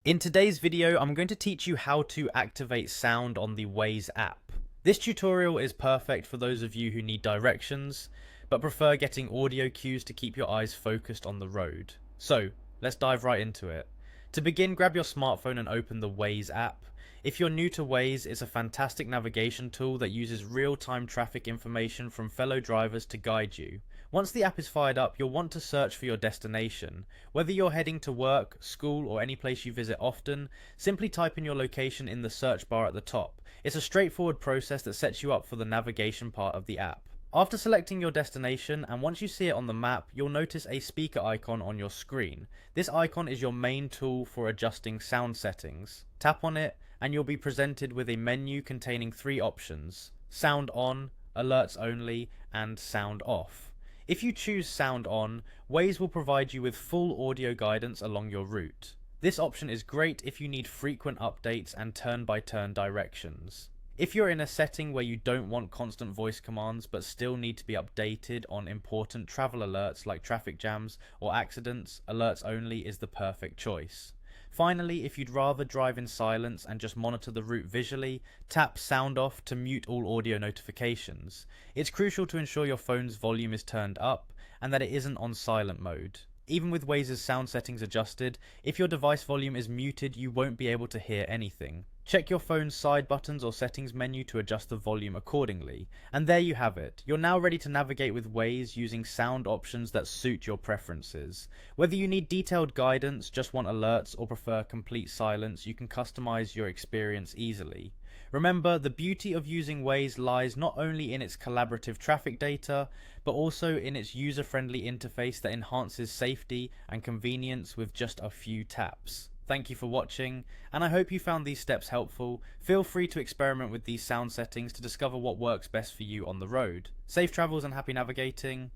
In today's video, I'm going to teach you how to activate sound on the Waze app. This tutorial is perfect for those of you who need directions, but prefer getting audio cues to keep your eyes focused on the road. So, let's dive right into it. To begin, grab your smartphone and open the Waze app. If you're new to Waze, it's a fantastic navigation tool that uses real-time traffic information from fellow drivers to guide you. Once the app is fired up, you'll want to search for your destination. Whether you're heading to work, school, or any place you visit often, simply type in your location in the search bar at the top. It's a straightforward process that sets you up for the navigation part of the app. After selecting your destination, and once you see it on the map, you'll notice a speaker icon on your screen. This icon is your main tool for adjusting sound settings. Tap on it, and you'll be presented with a menu containing three options: sound on, alerts only, and sound off. If you choose sound on, Waze will provide you with full audio guidance along your route. This option is great if you need frequent updates and turn-by-turn directions. If you're in a setting where you don't want constant voice commands but still need to be updated on important travel alerts like traffic jams or accidents, alerts only is the perfect choice. Finally, if you'd rather drive in silence and just monitor the route visually, tap sound off to mute all audio notifications. It's crucial to ensure your phone's volume is turned up and that it isn't on silent mode. Even with Waze's sound settings adjusted, if your device volume is muted, you won't be able to hear anything. Check your phone's side buttons or settings menu to adjust the volume accordingly. And there you have it. You're now ready to navigate with Waze using sound options that suit your preferences. Whether you need detailed guidance, just want alerts, or prefer complete silence, you can customize your experience easily. Remember, the beauty of using Waze lies not only in its collaborative traffic data, but also in its user-friendly interface that enhances safety and convenience with just a few taps. Thank you for watching, and I hope you found these steps helpful. Feel free to experiment with these sound settings to discover what works best for you on the road. Safe travels and happy navigating.